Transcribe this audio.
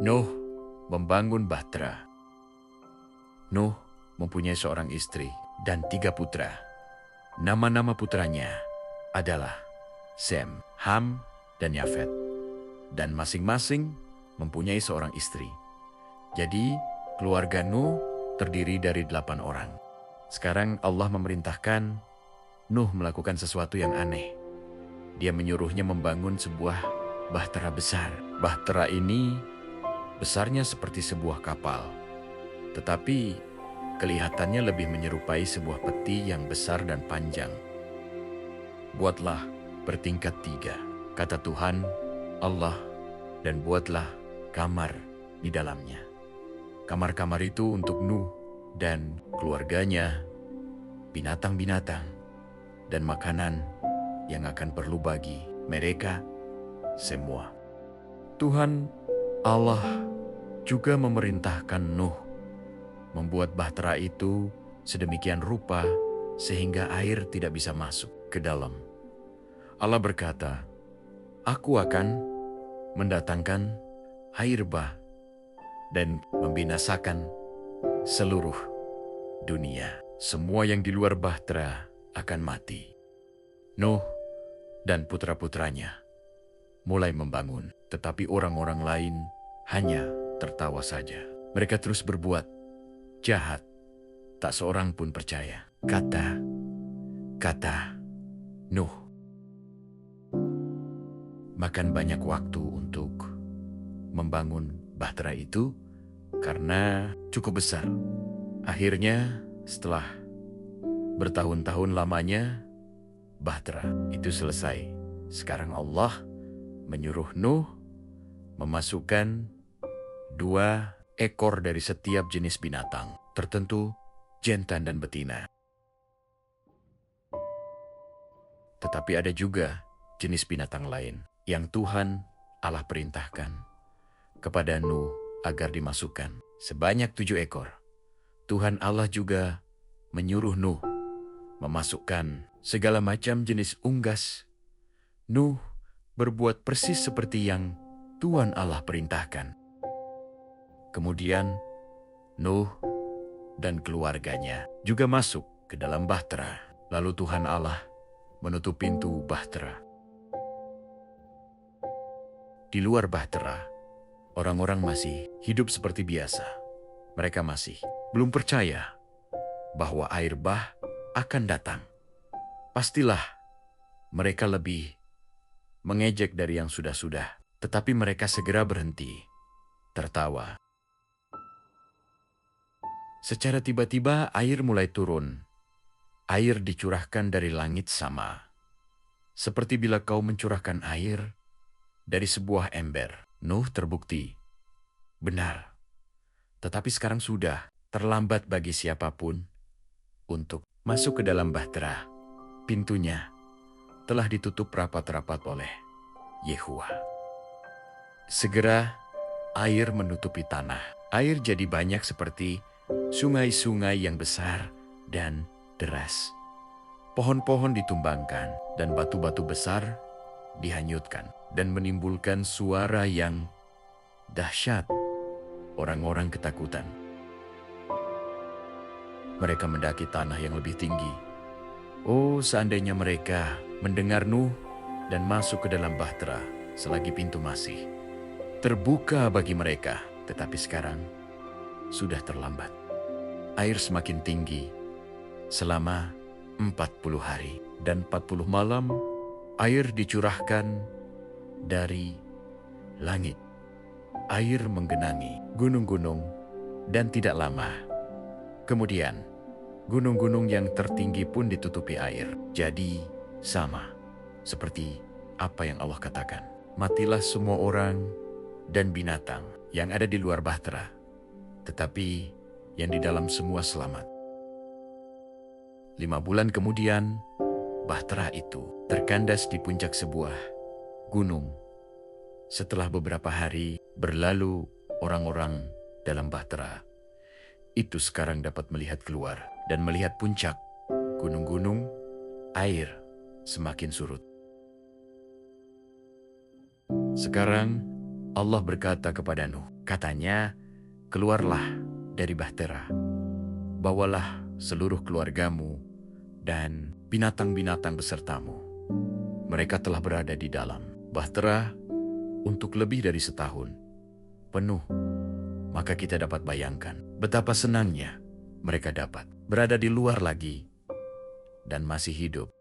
Nuh membangun bahtera. Nuh mempunyai seorang istri dan 3 putra. Nama-nama putranya adalah Sem, Ham, dan Yafet. Dan masing-masing mempunyai seorang istri. Jadi keluarga Nuh terdiri dari 8 orang. Sekarang Allah memerintahkan Nuh melakukan sesuatu yang aneh. Dia menyuruhnya membangun sebuah bahtera besar. Bahtera ini besarnya seperti sebuah kapal, tetapi kelihatannya lebih menyerupai sebuah peti yang besar dan panjang. Buatlah bertingkat 3, kata Tuhan Allah, dan buatlah kamar di dalamnya. Kamar-kamar itu untuk Nuh dan keluarganya, binatang-binatang, dan makanan yang akan perlu bagi mereka semua. Tuhan Allah juga memerintahkan Nuh membuat bahtera itu sedemikian rupa sehingga air tidak bisa masuk ke dalam. Allah berkata, "Aku akan mendatangkan air bah dan membinasakan seluruh dunia. Semua yang di luar bahtera akan mati." Nuh dan putra-putranya mulai membangun, tetapi orang-orang lain hanya tertawa saja. Mereka terus berbuat jahat, tak seorang pun percaya kata Nuh. Makan banyak waktu untuk membangun bahtera itu karena cukup besar. Akhirnya setelah bertahun-tahun lamanya, bahtera itu selesai. Sekarang Allah menyuruh Nuh memasukkan 2 ekor dari setiap jenis binatang tertentu, jantan dan betina. Tetapi ada juga jenis binatang lain yang Tuhan Allah perintahkan kepada Nuh agar dimasukkan sebanyak 7 ekor. Tuhan Allah juga menyuruh Nuh memasukkan segala macam jenis unggas. Nuh berbuat persis seperti yang Tuhan Allah perintahkan. Kemudian Nuh dan keluarganya juga masuk ke dalam bahtera. Lalu Tuhan Allah menutup pintu bahtera. Di luar bahtera, orang-orang masih hidup seperti biasa. Mereka masih belum percaya bahwa air bah akan datang. Pastilah mereka lebih mengejek dari yang sudah-sudah, tetapi mereka segera berhenti, tertawa. Secara tiba-tiba air mulai turun. Air dicurahkan dari langit sama. Seperti bila kau mencurahkan air dari sebuah ember. Nuh terbukti benar. Tetapi sekarang sudah terlambat bagi siapapun untuk masuk ke dalam bahtera. Pintunya telah ditutup rapat-rapat oleh Yehuwa. Segera air menutupi tanah. Air jadi banyak seperti sungai-sungai yang besar dan deras. Pohon-pohon ditumbangkan dan batu-batu besar dihanyutkan dan menimbulkan suara yang dahsyat. Orang-orang ketakutan. Mereka mendaki tanah yang lebih tinggi. Oh, seandainya mereka mendengar Nuh dan masuk ke dalam bahtera selagi pintu masih terbuka bagi mereka. Tetapi sekarang sudah terlambat. Air semakin tinggi selama 40 hari dan 40 malam. Air dicurahkan dari langit. Air menggenangi gunung-gunung dan tidak lama kemudian gunung-gunung yang tertinggi pun ditutupi air. Jadi sama seperti apa yang Allah katakan. Matilah semua orang dan binatang yang ada di luar bahtera, tetapi yang di dalam semua selamat. 5 bulan kemudian, bahtera itu terkandas di puncak sebuah gunung. Setelah beberapa hari berlalu, orang-orang dalam bahtera itu sekarang dapat melihat keluar dan melihat puncak gunung-gunung. Air semakin surut. Sekarang Allah berkata kepada Nuh, Katanya, keluarlah dari Bahtera, bawalah seluruh keluargamu dan binatang-binatang besertamu. Mereka telah berada di dalam Bahtera untuk lebih dari setahun penuh. Maka kita dapat bayangkan betapa senangnya mereka dapat berada di luar lagi dan masih hidup.